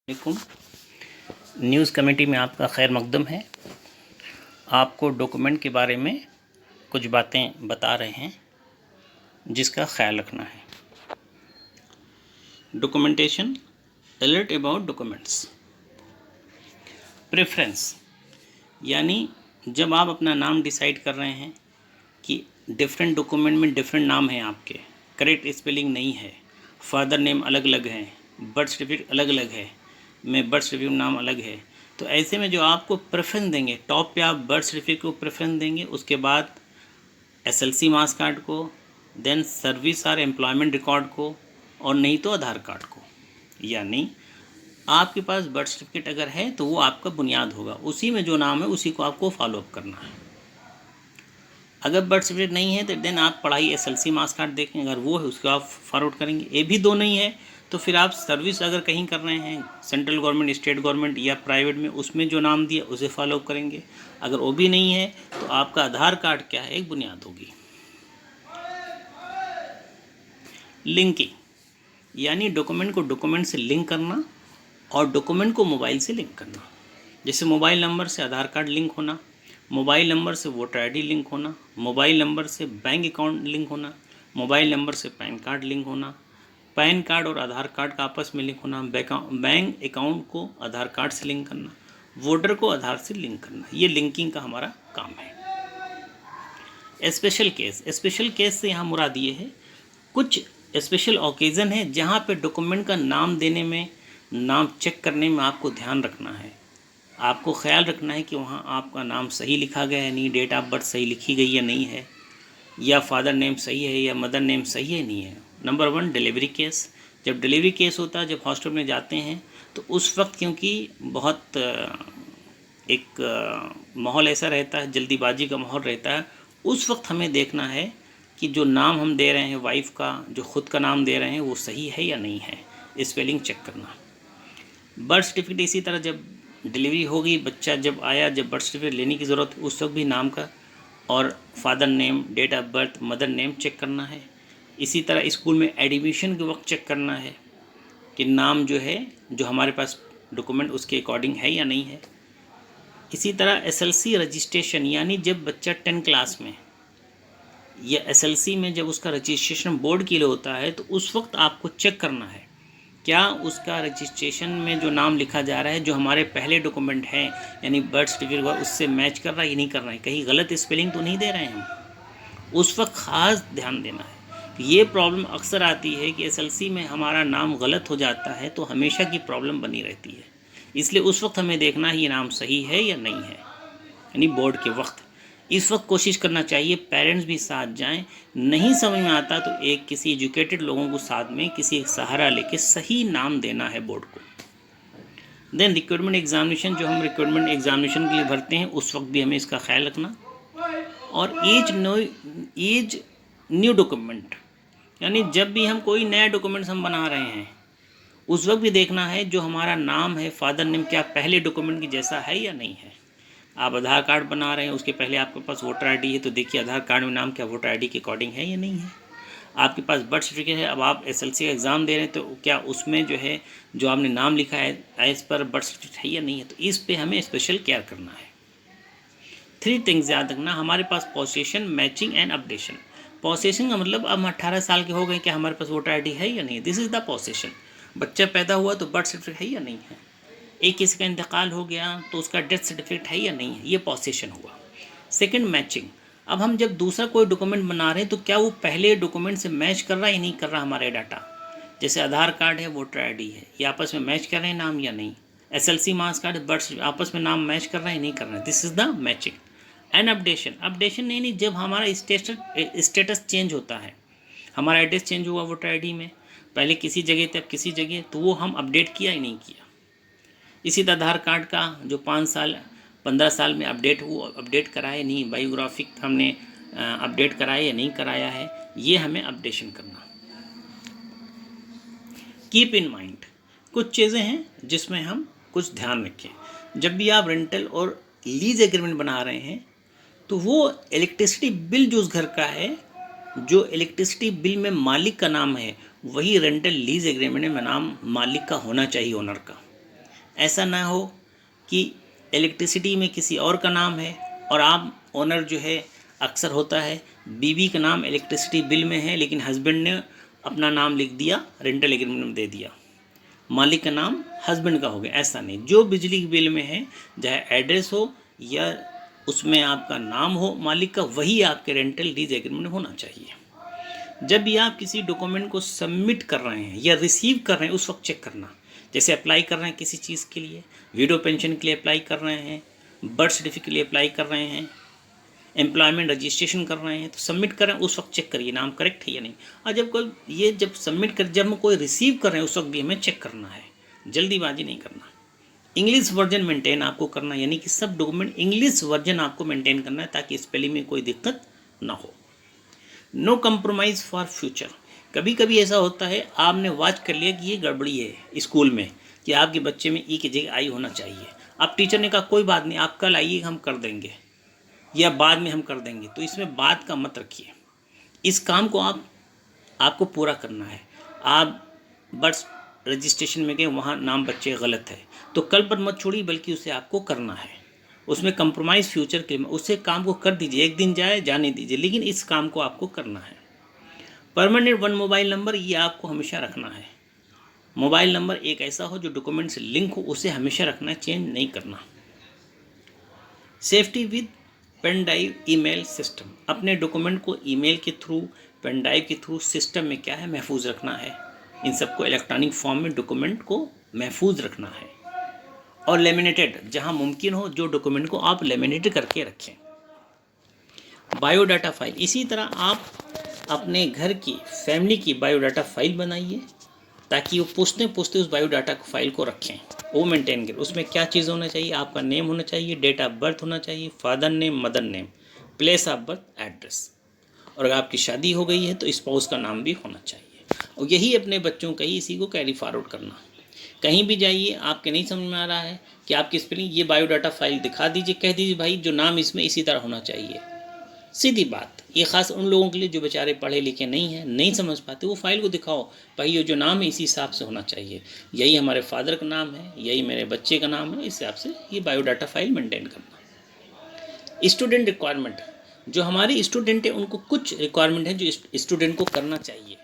वालेकुम। News committee में आपका खैर मकदम है। आपको डॉक्यूमेंट के बारे में कुछ बातें बता रहे हैं जिसका ख्याल रखना है। Documentation, alert about documents. Preference यानी जब आप अपना नाम डिसाइड कर रहे हैं कि डिफरेंट डॉक्यूमेंट में डिफरेंट नाम हैं आपके, करेक्ट स्पेलिंग नहीं है, फादर नेम अलग अलग है, बर्थ सर्टिफिकेट अलग अलग है, में बर्थ सर्टिफिकेट नाम अलग है, तो ऐसे में जो आपको प्रेफरेंस देंगे, टॉप पे आप बर्थ सर्टिफिकेट को प्रेफरेंस देंगे, उसके बाद एसएलसी मार्क्स कार्ड को, देन सर्विस और एम्प्लॉयमेंट रिकॉर्ड को, और नहीं तो आधार कार्ड को। यानी आपके पास बर्थ सर्टिफिकेट अगर है तो वो आपका बुनियाद होगा, उसी में जो नाम है उसी को आपको फॉलोअप करना है। अगर बर्थ सर्टिफिकेट नहीं है तो देन आप पढ़ाई एसएलसी मार्क्स कार्ड देखें, अगर वो है उसको आप फॉरवर्ड करेंगे। ये भी दो नहीं है तो फिर आप सर्विस अगर कहीं कर रहे हैं, सेंट्रल गवर्नमेंट, स्टेट गवर्नमेंट या प्राइवेट में, उसमें जो नाम दिया उसे फॉलोअप करेंगे। अगर वो भी नहीं है तो आपका आधार कार्ड क्या है, एक बुनियाद होगी। लिंकिंग यानी डॉक्यूमेंट को डॉक्यूमेंट से लिंक करना और डॉक्यूमेंट को मोबाइल से लिंक करना। जैसे मोबाइल नंबर से आधार कार्ड लिंक होना, मोबाइल नंबर से वोटर आईडी लिंक होना, मोबाइल नंबर से बैंक अकाउंट लिंक होना, मोबाइल नंबर से पैन कार्ड लिंक होना, पैन कार्ड और आधार कार्ड का आपस में लिंक होना, बैंक अकाउंट को आधार कार्ड से लिंक करना, वोटर को आधार से लिंक करना। ये लिंकिंग का हमारा काम है। स्पेशल केस से यहाँ मुराद ये है, कुछ स्पेशल ओकेज़न है जहाँ पे डॉक्यूमेंट का नाम देने में, नाम चेक करने में आपको ध्यान रखना है, आपको ख्याल रखना है कि वहाँ आपका नाम सही लिखा गया है नहीं, डेट ऑफ बर्थ सही लिखी गई या नहीं है, या फादर नेम सही है या मदर नेम सही है नहीं है। Number 1 delivery case. जब डिलीवरी केस होता है, जब हॉस्पिटल में जाते हैं तो उस वक्त क्योंकि बहुत एक माहौल ऐसा रहता है, जल्दीबाजी का माहौल रहता है, उस वक्त हमें देखना है कि जो नाम हम दे रहे हैं वाइफ का, जो ख़ुद का नाम दे रहे हैं वो सही है या नहीं है, स्पेलिंग चेक करना। बर्थ सर्टिफिकेट इसी तरह, जब डिलीवरी होगी, बच्चा जब आया, जब बर्थ सर्टिफिकेट लेने की ज़रूरत, उस वक्त भी नाम का और father name, date of birth, mother name check करना है। इसी तरह स्कूल में एडमिशन के वक्त चेक करना है कि नाम जो है, जो हमारे पास डॉक्यूमेंट उसके अकॉर्डिंग है या नहीं है। इसी तरह एसएलसी रजिस्ट्रेशन यानी जब बच्चा 10 क्लास में या एसएलसी में जब उसका रजिस्ट्रेशन बोर्ड के लिए होता है तो उस वक्त आपको चेक करना है क्या उसका रजिस्ट्रेशन में जो नाम लिखा जा रहा है, जो हमारे पहले डॉक्यूमेंट हैं यानी बर्थ सर्टिफिकेट हुआ, उससे मैच कर रहा है या नहीं कर रहा है, कहीं गलत स्पेलिंग तो नहीं दे रहे हैं हम। उस वक्त ख़ास ध्यान देना है। ये प्रॉब्लम अक्सर आती है कि एसएलसी में हमारा नाम गलत हो जाता है तो हमेशा की प्रॉब्लम बनी रहती है, इसलिए उस वक्त हमें देखना है ये नाम सही है या नहीं है, यानी बोर्ड के वक्त। इस वक्त कोशिश करना चाहिए पेरेंट्स भी साथ जाएं, नहीं समझ में आता तो एक किसी एजुकेटेड लोगों को साथ में किसी सहारा लेके सही नाम देना है बोर्ड को। देन रिक्वायरमेंट एग्जामिनेशन, जो हम रिक्वायरमेंट एग्जामिनेशन के लिए भरते हैं उस वक्त भी हमें इसका ख्याल रखना। और एज न्यू डॉक्यूमेंट यानी जब भी हम कोई नया डॉक्यूमेंट्स हम बना रहे हैं उस वक्त भी देखना है जो हमारा नाम है, फादर नेम क्या पहले डॉक्यूमेंट की जैसा है या नहीं है। आप आधार कार्ड बना रहे हैं, उसके पहले आपके पास वोटर आईडी है तो देखिए आधार कार्ड में नाम क्या वोटर आईडी के अकॉर्डिंग है या नहीं है। आपके पास बर्थ सर्टिफिकेट है, अब आप एसएलसी का एग्ज़ाम दे रहे हैं तो क्या उसमें जो है जो आपने नाम लिखा है एज पर बर्थ सर्टिफिकेट है या नहीं है, तो इस पे हमें स्पेशल केयर करना है। 3 थिंग्स याद रखना हमारे पास, possession, matching and updation. Possession का मतलब अब हम 18 साल के हो गए, क्या हमारे पास वोटर आईडी है या नहीं, दिस इज़ द पोसेशन। बच्चा पैदा हुआ तो बर्थ सर्टिफिकेट है या नहीं है, एक किसी का इंतकाल हो गया तो उसका डेथ सर्टिफिकेट है या नहीं है, ये पोसेशन हुआ। सेकंड मैचिंग, अब हम जब दूसरा कोई डॉक्यूमेंट बना रहे हैं तो क्या वो पहले डॉक्यूमेंट से मैच कर रहा है या नहीं कर रहा हमारे डाटा, जैसे आधार कार्ड है, वोटर आईडी है, ये आपस में मैच कर रहे हैं नाम या नहीं, एसएलसी मार्क्स कार्ड, बर्थ आपस में नाम मैच कर रहा है या नहीं कर रहा है, this is the matching. And updation नहीं जब हमारा स्टेटस चेंज होता है, हमारा एड्रेस चेंज हुआ वोटर आईडी में, पहले किसी जगह थे अब किसी जगह, तो वो हम अपडेट किया या नहीं किया। इसी तरह आधार कार्ड का जो 5 साल 15 साल में अपडेट हुआ, अपडेट कराया नहीं, बायोग्राफिक हमने अपडेट कराया या नहीं कराया है, ये हमें अपडेशन करना। कीप इन माइंड, कुछ चीज़ें हैं जिसमें हम कुछ ध्यान रखें। जब भी आप रेंटल और लीज एग्रीमेंट बना रहे हैं तो वो इलेक्ट्रिसिटी बिल जो उस घर का है, जो इलेक्ट्रिसिटी बिल में मालिक का नाम है, वही रेंटल लीज एग्रीमेंट में नाम मालिक का होना चाहिए, ओनर का। ऐसा ना हो कि इलेक्ट्रिसिटी में किसी और का नाम है और आप ओनर जो है, अक्सर होता है बीवी का नाम इलेक्ट्रिसिटी बिल में है लेकिन हस्बैंड ने अपना नाम लिख दिया, रेंटल एग्रीमेंट में दे दिया, मालिक का नाम हस्बैंड का हो गया। ऐसा नहीं, जो बिजली के बिल में है, चाहे एड्रेस हो या उसमें आपका नाम हो मालिक का, वही आपके रेंटल लीज एग्रीमेंट में होना चाहिए। जब भी आप किसी डॉक्यूमेंट को सबमिट कर रहे हैं या रिसीव कर रहे हैं उस वक्त चेक करना। जैसे अप्लाई कर रहे हैं किसी चीज़ के लिए, विडो पेंशन के लिए अप्लाई कर रहे हैं, बर्थ सर्टिफिकेट के लिए अप्लाई कर रहे हैं, एम्प्लॉयमेंट रजिस्ट्रेशन कर रहे हैं, तो सबमिट कर रहे हैं उस वक्त चेक करिए नाम करेक्ट है या नहीं। और जब कोई ये जब सबमिट कर, जब हम कोई रिसीव कर रहे हैं उस वक्त भी हमें चेक करना है, जल्दीबाजी नहीं करना। इंग्लिश वर्जन मेंटेन आपको करना, यानी कि सब डॉक्यूमेंट इंग्लिश वर्जन आपको मेंटेन करना है ताकि स्पेलिंग में कोई दिक्कत ना हो। No compromise for future. कभी कभी ऐसा होता है आपने वॉच कर लिया कि ये गड़बड़ी है स्कूल में, कि आपके बच्चे में ई की जगह आई होना चाहिए। अब टीचर ने कहा कोई बात नहीं, आप कल आइए हम कर देंगे या बाद में हम कर देंगे, तो इसमें बात का मत रखिए। इस काम को आपको पूरा करना है। आप बर्थ रजिस्ट्रेशन में गए, वहाँ नाम बच्चे गलत है, तो कल पर मत छोड़िए, बल्कि उसे आपको करना है। उसमें कंप्रोमाइज़ फ्यूचर के उससे काम को कर दीजिए, एक दिन जाए जाने दीजिए, लेकिन इस काम को आपको करना है। परमानेंट वन मोबाइल नंबर, ये आपको हमेशा रखना है। मोबाइल नंबर एक ऐसा हो जो डॉक्यूमेंट से लिंक हो, उसे हमेशा रखना है, चेंज नहीं करना। Safety with pen drive email system. अपने डॉक्यूमेंट को ईमेल के थ्रू, पेन ड्राइव के थ्रू सिस्टम में क्या है महफूज रखना है। इन सबको इलेक्ट्रॉनिक फॉर्म में डॉक्यूमेंट को महफूज रखना है। और लेमिनेटेड, जहां मुमकिन हो जो डॉक्यूमेंट को आप लेमिनेट करके रखें। बायोडाटा फाइल, इसी तरह आप अपने घर की फैमिली की बायोडाटा फाइल बनाइए ताकि वो पूछते पूछते उस बायोडाटा फाइल को रखें, वो मेंटेन करें। उसमें क्या चीज़ होना चाहिए, आपका नेम होना चाहिए, डेट ऑफ बर्थ होना चाहिए, father name, mother name, place of birth, address, और अगर आपकी शादी हो गई है तो स्पाउस का नाम भी होना चाहिए। और यही अपने बच्चों का ही इसी को कैरी फॉरवर्ड करना। कहीं भी जाइए आपके नहीं समझ में आ रहा है कि आपकी स्पेलिंग, ये बायोडाटा फाइल दिखा दीजिए, कह दीजिए भाई जो नाम इसमें इसी तरह होना चाहिए। सीधी बात। ये खास उन लोगों के लिए जो बेचारे पढ़े लिखे नहीं हैं, नहीं समझ पाते, वो फाइल को दिखाओ भाई ये जो नाम है इसी हिसाब से होना चाहिए, यही हमारे फादर का नाम है, यही मेरे बच्चे का नाम है, इस हिसाब से ये बायोडाटा फाइल मेंटेन करना। स्टूडेंट रिक्वायरमेंट, जो हमारे स्टूडेंट हैं उनको कुछ रिक्वायरमेंट है जो स्टूडेंट को करना चाहिए।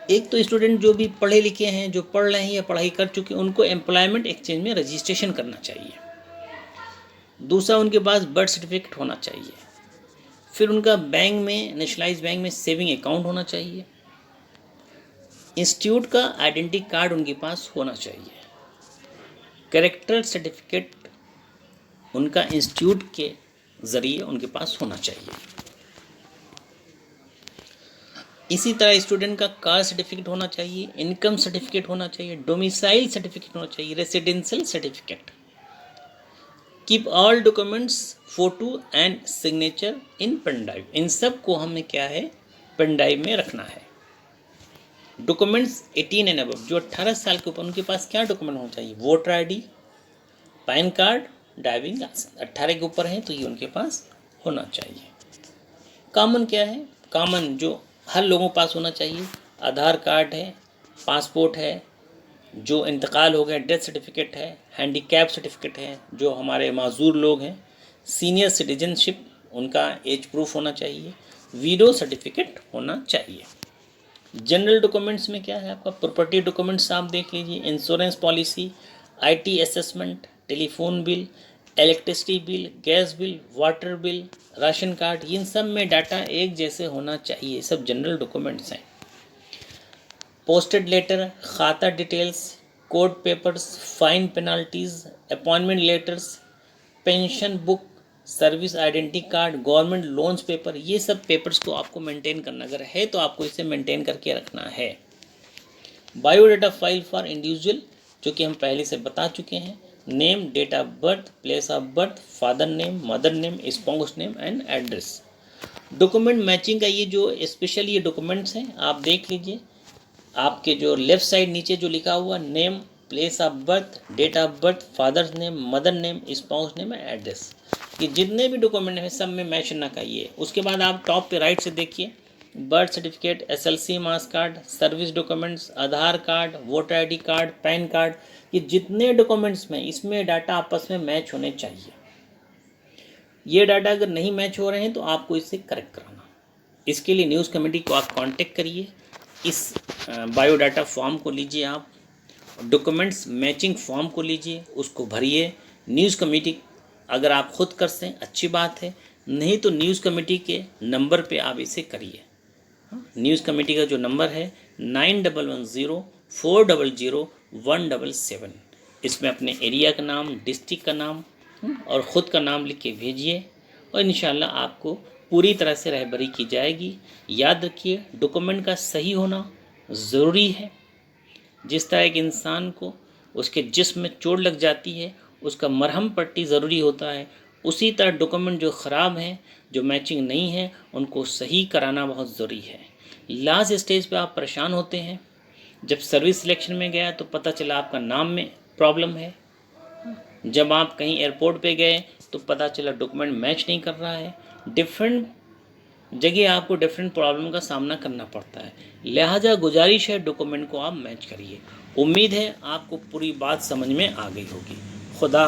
एक तो स्टूडेंट जो भी पढ़े लिखे हैं, जो पढ़ रहे हैं या पढ़ाई कर चुके हैं, उनको एम्प्लॉयमेंट एक्सचेंज में रजिस्ट्रेशन करना चाहिए। दूसरा, उनके पास बर्थ सर्टिफिकेट होना चाहिए। फिर उनका बैंक में, नेशनलाइज बैंक में सेविंग अकाउंट होना चाहिए। इंस्टीट्यूट का आइडेंटिटी कार्ड उनके पास होना चाहिए। कैरेक्टर सर्टिफिकेट उनका इंस्टीट्यूट के ज़रिए उनके पास होना चाहिए। इसी तरह स्टूडेंट का कास्ट सर्टिफिकेट होना चाहिए, इनकम सर्टिफिकेट होना चाहिए, डोमिसाइल सर्टिफिकेट होना चाहिए, residential certificate. Keep all documents, photo and signature in pen drive. इन सब को हमें क्या है, पेन ड्राइव में रखना है। डॉक्यूमेंट्स 18 एंड अबव, जो 18 साल के ऊपर, उनके पास क्या डॉक्यूमेंट होना चाहिए, voter ID, PAN card, driving licence. 18 के ऊपर है तो ये उनके पास होना चाहिए। कॉमन क्या है, कॉमन जो हर लोगों के पास होना चाहिए, आधार कार्ड है, पासपोर्ट है, जो इंतकाल हो गया डेथ सर्टिफिकेट है, हैंडीकैप सर्टिफिकेट है, जो हमारे माजूर लोग हैं, सीनियर सिटीजनशिप उनका एज प्रूफ होना चाहिए, वीडो सर्टिफिकेट होना चाहिए। जनरल डॉक्यूमेंट्स में क्या है आपका, प्रॉपर्टी डॉक्यूमेंट्स आप देख लीजिए, insurance policy, IT assessment, telephone bill, electricity bill, gas bill, water bill, ration card, इन सब में डाटा एक जैसे होना चाहिए, सब जनरल डॉक्यूमेंट्स हैं। पोस्टेड लेटर, खाता details, court papers, fine penalties, appointment letters, pension book, service identity card, government loans paper, ये सब पेपर्स को आपको मेंटेन करना, अगर है तो आपको इसे मेंटेन करके रखना है। बायोडाटा फाइल फॉर इंडिविजुअल, जो कि हम पहले से बता चुके हैं, name, date of birth, place of birth, father name, mother name, spouse name and address. Document matching का ये जो स्पेशल ये डॉक्यूमेंट्स हैं आप देख लीजिए, आपके जो लेफ्ट साइड नीचे जो लिखा हुआ name, place of birth, date of birth, father's name, mother name, spouse name, address, ये जितने भी डॉक्यूमेंट हैं सब में मैच ना चाहिए। उसके बाद आप टॉप पे राइट से देखिए, birth certificate, SLC marks card, service documents, Aadhaar card, voter ID card, PAN card, ये जितने डॉक्यूमेंट्स में इसमें डाटा आपस में मैच होने चाहिए। ये डाटा अगर नहीं मैच हो रहे हैं तो आपको इसे करेक्ट कराना। इसके लिए न्यूज़ कमेटी को आप कांटेक्ट करिए। इस बायोडाटा फॉर्म को लीजिए, आप डॉक्यूमेंट्स मैचिंग फॉर्म को लीजिए, उसको भरिए। न्यूज़ कमेटी अगर आप खुद कर सें अच्छी बात है, नहीं तो न्यूज़ कमेटी के नंबर पे आप इसे करिए। न्यूज़ कमेटी का जो नंबर है 9110400177। इसमें अपने एरिया का नाम, डिस्ट्रिक्ट का नाम और ख़ुद का नाम लिख के भेजिए और इंशाल्लाह आपको पूरी तरह से रहबरी की जाएगी। याद रखिए, डॉक्यूमेंट का सही होना ज़रूरी है। जिस तरह एक इंसान को उसके जिस्म में चोट लग जाती है, उसका मरहम पट्टी ज़रूरी होता है, उसी तरह डॉक्यूमेंट जो ख़राब हैं, जो मैचिंग नहीं है, उनको सही कराना बहुत ज़रूरी है। लास्ट स्टेज पे आप परेशान होते हैं। जब सर्विस सिलेक्शन में गया तो पता चला आपका नाम में प्रॉब्लम है। जब आप कहीं एयरपोर्ट पे गए तो पता चला डॉक्यूमेंट मैच नहीं कर रहा है। डिफरेंट जगह आपको डिफरेंट प्रॉब्लम का सामना करना पड़ता है। लिहाजा गुजारिश है, डॉक्यूमेंट को आप मैच करिए। उम्मीद है आपको पूरी बात समझ में आ गई होगी। खुदा